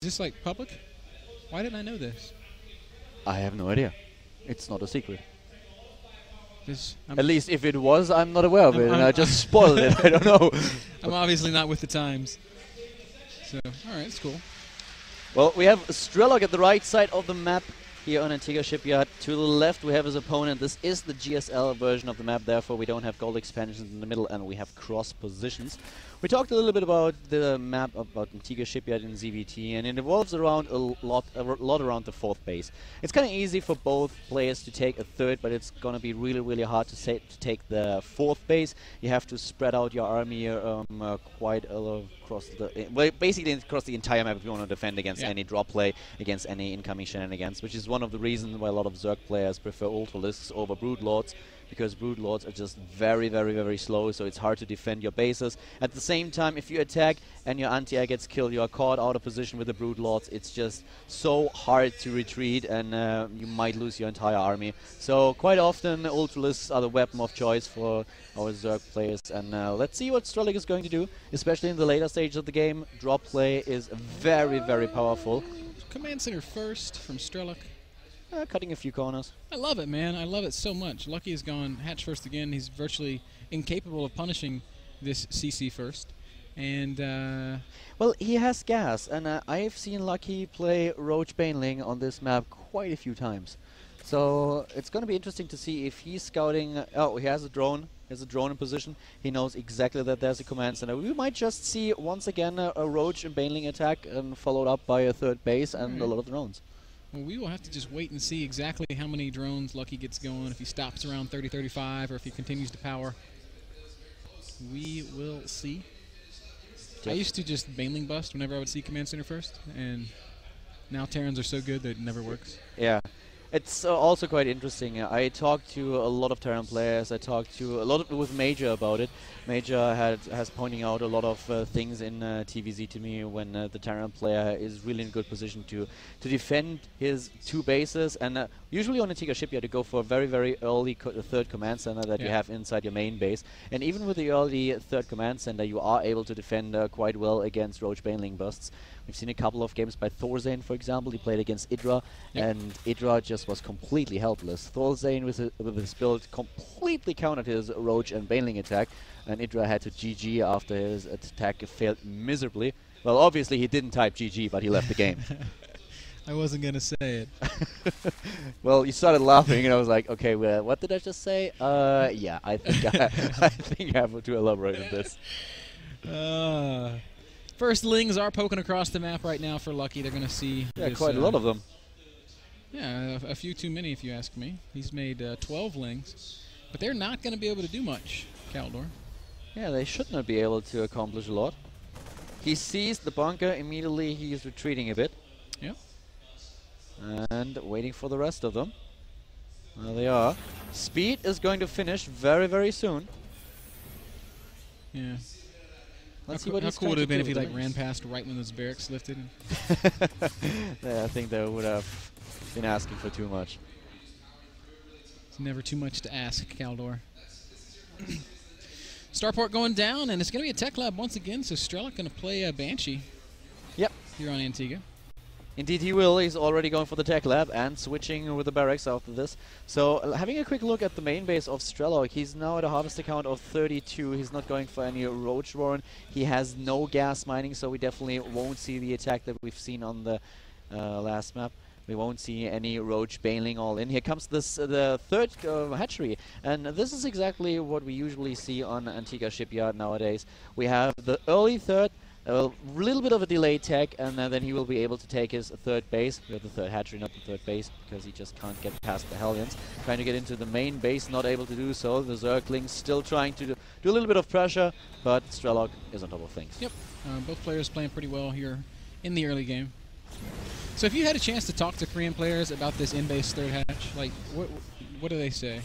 this like public? Why didn't I know this? I have no idea. It's not a secret. I'm At least if it was, I'm not aware of it, and I just spoiled it. I don't know. I'm obviously not with the times. So, all right, it's cool. Well, we have Strelok at the right side of the map here on Antigua Shipyard. To the left, we have his opponent. This is the GSL version of the map, therefore we don't have gold expansions in the middle, and we have cross positions. We talked a little bit about the map, about Antigua Shipyard in ZVT, and it evolves around a lot around the fourth base. It's kind of easy for both players to take a third, but it's going to be really, really hard to take the fourth base. You have to spread out your army quite a lot across the, well, basically across the entire map if you want to defend against any drop play, against any incoming shenanigans, which is one of the reasons why a lot of Zerg players prefer Ultralisks over Broodlords, because Broodlords are just very, very, very slow, so it's hard to defend your bases. At the same time, if you attack and your anti-air gets killed, you are caught out of position with the Broodlords. It's just so hard to retreat, and you might lose your entire army. So quite often, Ultralisks are the weapon of choice for our Zerg players. And let's see what Strelok is going to do, especially in the later stages of the game. Drop play is very, very powerful. Command center first from Strelok. Cutting a few corners. I love it, man. I love it so much. Lucky has gone hatch first again. He's virtually incapable of punishing this CC first. And, well, he has gas, and I've seen Lucky play Roach Baneling on this map quite a few times. So it's going to be interesting to see if he's scouting. Oh, he has a drone. He has a drone in position. He knows exactly that there's a command center. We might just see once again a Roach and Baneling attack, and followed up by a third base and a lot of drones. Well, we will have to just wait and see exactly how many drones Lucky gets going, if he stops around 30, 35, or if he continues to power. We will see. I used to just Baneling bust whenever I would see Command Center first, and now Terrans are so good that it never works. Yeah. It's also quite interesting. I talked to a lot of Terran players. I talked to a lot with Major about it. Major has pointing out a lot of things in TVZ to me when the Terran player is really in good position to defend his two bases. And usually on Antigua Shipyard you go for a very, very early third command center that you have inside your main base. And even with the early third command center, you are able to defend quite well against Roach Baneling busts. We've seen a couple of games by Thorzane, for example. He played against Idra, and Idra just was completely helpless. Thorzane with his build completely countered his Roach and Baneling attack, and Idra had to GG after his attack failed miserably. Well, obviously he didn't type GG, but he left the game. I wasn't going to say it. Well, you started laughing, and I was like, okay, well, what did I just say? Yeah, I think I think I have to elaborate on this. Firstlings are poking across the map right now for Lucky. They're going to see. Yeah, quite a lot of them. Yeah, a few too many if you ask me. He's made 12 lings, but they're not going to be able to do much, Khaldor. Yeah, they should not be able to accomplish a lot. He sees the bunker, immediately he's retreating a bit. Yeah. And waiting for the rest of them. There they are. Speed is going to finish very, very soon. Yeah. Let's see what how cool would it have been if he ran past right when those barracks lifted? Yeah, I think they would have been asking for too much. It's never too much to ask, Khaldor. Starport going down, and it's going to be a tech lab once again, so Strelok going to play Banshee. Yep. Here on Antigua. Indeed he will. He's already going for the tech lab and switching with the barracks after this. So having a quick look at the main base of Strelok, he's now at a harvester count of 32. He's not going for any Roach Warren. He has no gas mining, so we definitely won't see the attack that we've seen on the last map. We won't see any Roach Baneling all in. Here comes the third hatchery, and this is exactly what we usually see on Antigua Shipyard nowadays. We have the early third, a little bit of a delayed tech, and then he will be able to take his third base. We have the third hatchery, not the third base, because he just can't get past the Hellions. Trying to get into the main base, not able to do so. The Zerglings still trying to do a little bit of pressure, but Strelok is on top of things. Yep, both players playing pretty well here in the early game. So if you had a chance to talk to Korean players about this in-base third hatch, like, what do they say?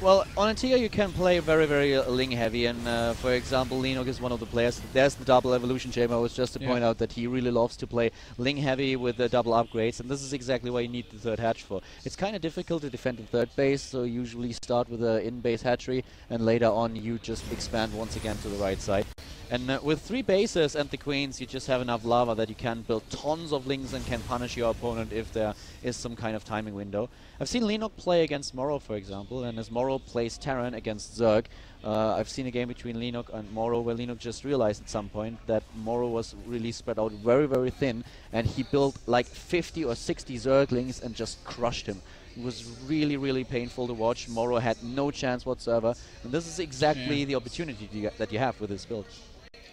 Well, on Antigua you can play very Ling heavy, and for example, Linok is one of the players. There's the double evolution chamber. I was just to point out that he really loves to play Ling heavy with the double upgrades, and this is exactly what you need the third hatch for. It's kind of difficult to defend the third base, so you usually start with an in-base hatchery, and later on you just expand once again to the right side. And with 3 bases and the queens, you just have enough lava that you can build tons of Lings and can punish your opponent if there is some kind of timing window. I've seen Linok play against Moro, for example, and as Moro plays Terran against Zerg, I've seen a game between Linok and Moro where Linok just realized at some point that Moro was really spread out very thin, and he built like 50 or 60 Zerglings and just crushed him. It was really painful to watch. Moro had no chance whatsoever, and this is exactly the opportunity that you have with this build.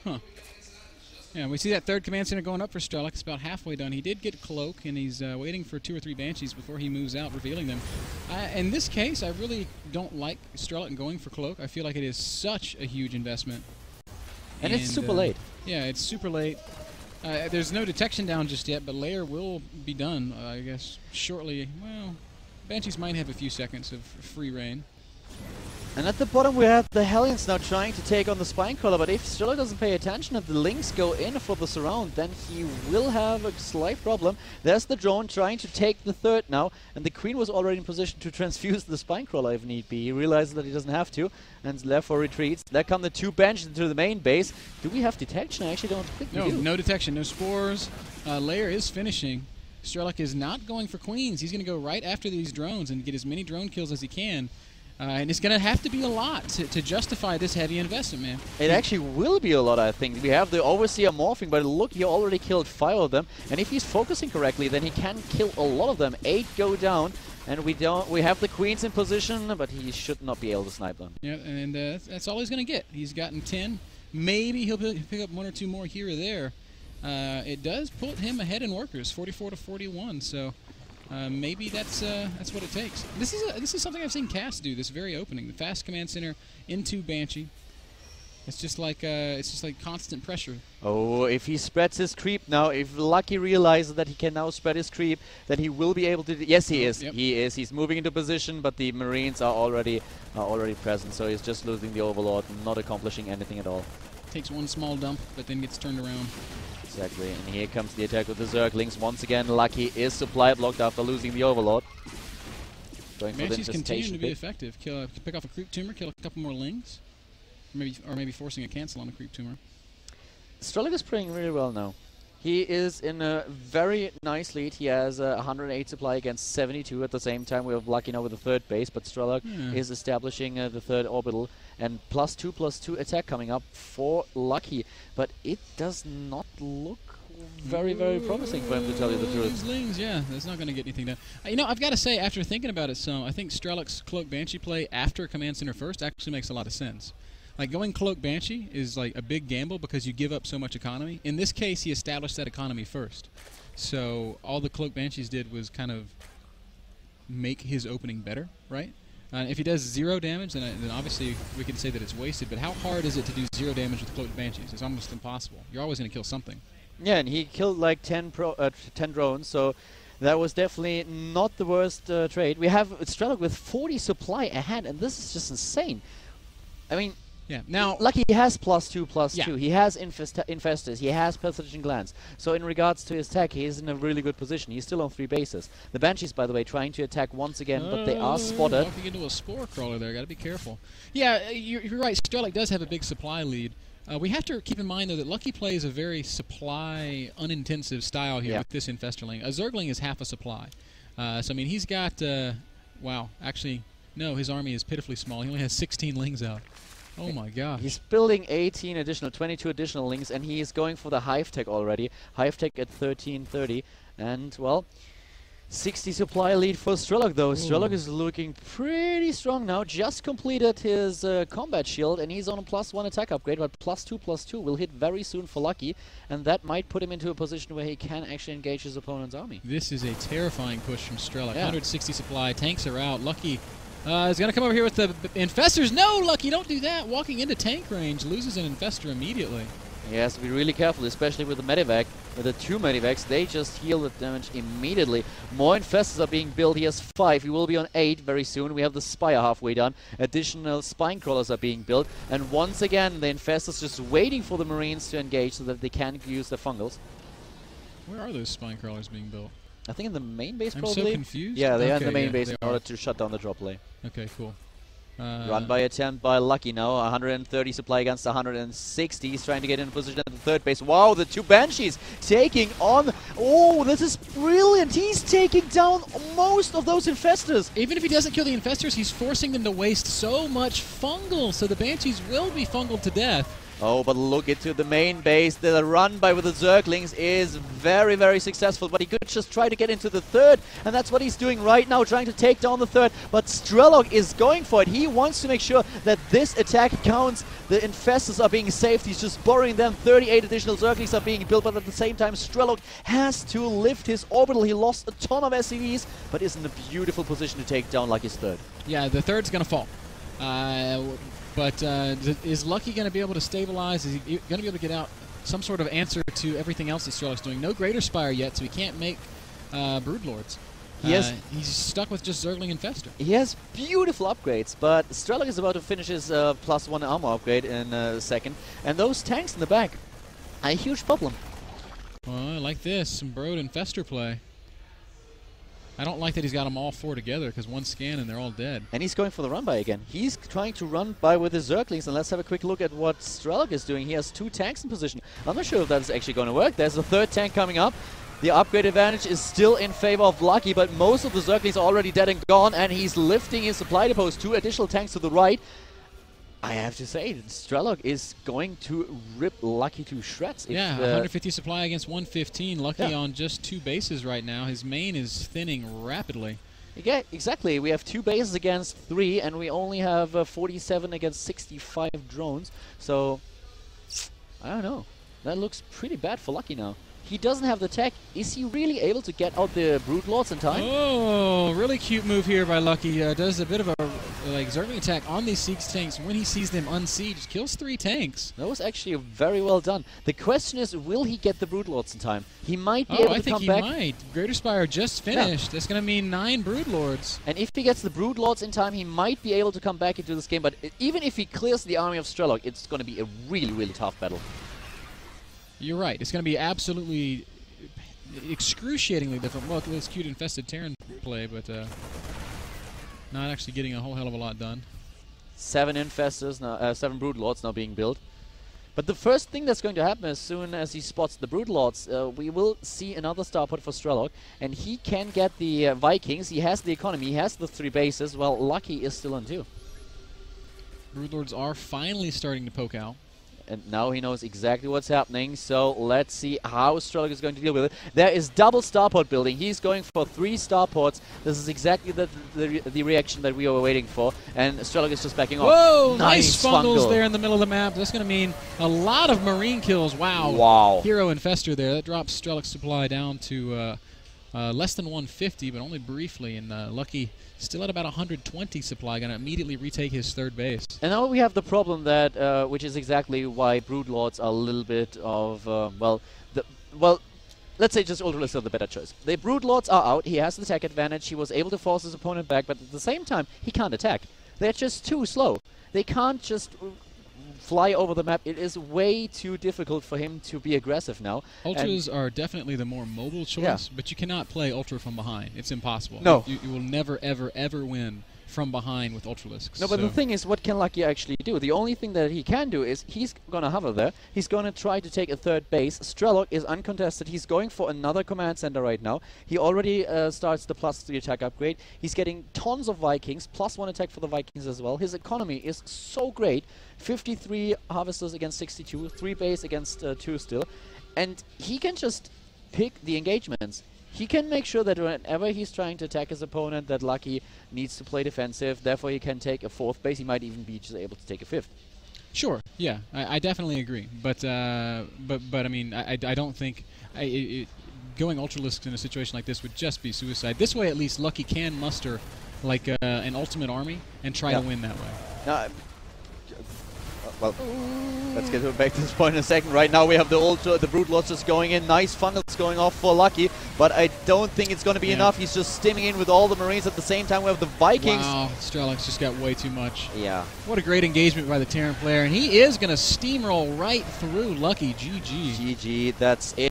Huh. Yeah, we see that third command center going up for Strelok. It's about halfway done. He did get Cloak, and he's waiting for 2 or 3 Banshees before he moves out, revealing them. In this case, I really don't like Strelok going for Cloak. I feel like it is such a huge investment. And it's super late. Yeah, it's super late. There's no detection down just yet, but layer will be done, I guess, shortly. Well, Banshees might have a few seconds of free reign. And at the bottom we have the Hellions now trying to take on the Spinecrawler, but if Strelok doesn't pay attention, if the Lynx go in for the surround, then he will have a slight problem. There's the drone trying to take the third now, and the Queen was already in position to transfuse the Spinecrawler if need be. He realizes that he doesn't have to, and therefore retreats. There come the 2 Banshees into the main base. Do we have detection? I actually don't think we do. No detection, no spores. Layer is finishing. Strelok is not going for Queens. He's going to go right after these drones and get as many drone kills as he can. And it's going to have to be a lot to justify this heavy investment, man. It actually will be a lot, I think. We have the Overseer morphing, but look, he already killed 5 of them. And if he's focusing correctly, then he can kill a lot of them. 8 go down, and we have the Queens in position, but he should not be able to snipe them. Yeah, and that's all he's going to get. He's gotten 10. Maybe he'll pick up 1 or 2 more here or there. It does put him ahead in workers, 44 to 41. So. Maybe that's what it takes. This is something I've seen Cass do. This very opening, the fast command center into Banshee. It's just like constant pressure. Oh, if he spreads his creep now, if Lucky realizes that he can now spread his creep, then he will be able to. Yes, he is. Yep. He is. He's moving into position, but the Marines are already present. So he's just losing the Overlord, not accomplishing anything at all. Takes 1 small dump, but then gets turned around. Exactly, and here comes the attack with the Zerglings. Once again, Lucky is supply blocked after losing the Overlord. Banshees continue to be effective. Pick off a creep tumor, kill a couple more Lings, or maybe forcing a cancel on a creep tumor. Strelok is playing really well now. He is in a very nice lead. He has 108 supply against 72 at the same time. We have Lucky now with the 3rd base, but Strelok is establishing the 3rd orbital. And +2/+2 attack coming up for Lucky. But it does not look very promising for him, to tell you the truth. Lings, yeah, that's not going to get anything done. You know, I've got to say, after thinking about it some, I think Strelok's Cloak Banshee play after Command Center first actually makes a lot of sense. Like, going Cloak Banshee is like a big gamble because you give up so much economy. In this case, he established that economy first. So all the Cloak Banshees did was kind of make his opening better, right? If he does 0 damage, then obviously we can say that it's wasted. But how hard is it to do 0 damage with Cloaked Banshees? It's almost impossible. You're always going to kill something. Yeah, and he killed like 10 drones, so that was definitely not the worst trade. We have Strelok with 40 supply ahead, and this is just insane. I mean, yeah. Now, Lucky has +2/+2. He has Infestors. He has Pathogen Glands. So in regards to his tech, he's in a really good position. He's still on 3 bases. The Banshees, by the way, trying to attack once again, but they are spotted. Walking into a Spore Crawler there. Got to be careful. Yeah, you're right. Strelok does have a big supply lead. We have to keep in mind, though, that Lucky plays a very supply, unintensive style here with this Infesterling. A Zergling is half a supply. So, I mean, he's got... wow. Actually, no, his army is pitifully small. He only has 16 Lings out. Oh my gosh. He's building 22 additional Lings, and he is going for the Hive Tech already. Hive Tech at 1330. And, well, 60 supply lead for Strelok, though. Strelok is looking pretty strong now. Just completed his combat shield, and he's on a +1 attack upgrade, but +2/+2 will hit very soon for Lucky, and that might put him into a position where he can actually engage his opponent's army. This is a terrifying push from Strelok. 160 supply, tanks are out. Lucky is going to come over here with the Infestors. No, Lucky, don't do that. Walking into tank range, loses an Infestor immediately. He has to be really careful, especially with the medivac. With the 2 medivacs, they just heal the damage immediately. More infestors are being built. He has 5. He will be on 8 very soon. We have the Spire halfway done. Additional spine crawlers are being built. And once again, the infestors just waiting for the Marines to engage so that they can use their fungals. Where are those spine crawlers being built? I think in the main base, I'm probably. so confused. Yeah, they are in the main yeah, base in order to shut down the drop play. Okay, cool. Run by attempt by Lucky now. 130 supply against 160. He's trying to get in position at the third base. Wow, the 2 Banshees taking on. Oh, this is brilliant. He's taking down most of those infestors. Even if he doesn't kill the infestors, he's forcing them to waste so much fungal, so the Banshees will be fungaled to death. Oh, but look into the main base. The run by with the Zerglings is very, very successful. But he could just try to get into the third. And that's what he's doing right now, trying to take down the third. But Strelok is going for it. He wants to make sure that this attack counts. The infestors are being saved. He's just borrowing them. 38 additional Zerglings are being built. But at the same time, Strelok has to lift his orbital. He lost a ton of SCVs, but is in a beautiful position to take down Lucky's third. Yeah, the third's going to fall. But is Lucky going to be able to stabilize? Is he going to be able to get out some sort of answer to everything else that Strelok's doing? No Greater Spire yet, so he can't make Broodlords. He's stuck with just Zergling Infestor. He has beautiful upgrades, but Strelok is about to finish his +1 armor upgrade in a second. And those tanks in the back are a huge problem. Well, I like this. Some Brood Infestor play. I don't like that he's got them all 4 together, because one scan and they're all dead. And he's going for the run by again. He's trying to run by with his Zerglings, and let's have a quick look at what Strelok is doing. He has 2 tanks in position. I'm not sure if that's actually going to work. There's a 3rd tank coming up. The upgrade advantage is still in favor of Lucky, but most of the Zerglings are already dead and gone, and he's lifting his supply depots. 2 additional tanks to the right. I have to say, Strelok is going to rip Lucky to shreds. Yeah, 150 supply against 115. Lucky on just 2 bases right now. His main is thinning rapidly. Yeah, exactly. We have 2 bases against 3, and we only have 47 against 65 drones. So, I don't know. That looks pretty bad for Lucky now. He doesn't have the tech. Is he really able to get out the Broodlords in time? Oh, really cute move here by Lucky. Does a bit of a Zergling attack on these siege tanks. When he sees them unsieged, kills 3 tanks. That was actually very well done. The question is, will he get the Broodlords in time? He might be able to come back. I think he might. Greater Spire just finished. That's going to mean 9 Broodlords. And if he gets the Broodlords in time, he might be able to come back into this game. But even if he clears the army of Strelok, it's going to be a really, really tough battle. You're right. It's going to be absolutely excruciatingly different. Well, this cute infested Terran play, but not actually getting a whole hell of a lot done. 7 infestors, now, 7 Broodlords now being built. But the first thing that's going to happen as soon as he spots the Broodlords, we will see another starport for Strelok, and he can get the Vikings. He has the economy. He has the 3 bases. Well, Lucky is still on 2. Broodlords are finally starting to poke out. And now he knows exactly what's happening, so let's see how Strelok is going to deal with it. There is double starport building. He's going for 3 starports. This is exactly the reaction that we were waiting for, and Strelok is just backing off. Whoa! Nice fungals there in the middle of the map. That's going to mean a lot of Marine kills. Wow. Wow. Hero Infestor there. That drops Strelok's supply down to less than 150, but only briefly, and Lucky still at about 120 supply, going to immediately retake his 3rd base. And now we have the problem that, which is exactly why Broodlords are a little bit of, let's say just Ultralisk are the better choice. The Broodlords are out, he has the attack advantage, he was able to force his opponent back, but at the same time, he can't attack. They're just too slow. They can't just fly over the map. It is way too difficult for him to be aggressive now. Ultras are definitely the more mobile choice, but you cannot play Ultra from behind. It's impossible. No. You will never, ever, ever win from behind with Ultralisks. No, but the thing is, what can Lucky actually do? The only thing that he can do is he's going to hover there. He's going to try to take a 3rd base. Strelok is uncontested. He's going for another command center right now. He already starts the +3 attack upgrade. He's getting tons of Vikings, +1 attack for the Vikings as well. His economy is so great. 53 harvesters against 62, 3 base against 2 still. And he can just pick the engagements. He can make sure that whenever he's trying to attack his opponent, that Lucky needs to play defensive. Therefore, he can take a 4th base. He might even be just able to take a 5th. Sure. Yeah, I definitely agree. But I mean, I don't think going Ultralisks in a situation like this would just be suicide. This way, at least, Lucky can muster like an ultimate army and try to win that way. Now, well, let's get back to this point in a second. Right now we have the Brute Lords just going in. Nice funnels going off for Lucky, but I don't think it's going to be enough. He's just stimming in with all the Marines at the same time. We have the Vikings. Wow, Strelok's just got way too much. Yeah. What a great engagement by the Terran player, and he is going to steamroll right through Lucky. GG. GG, that's it.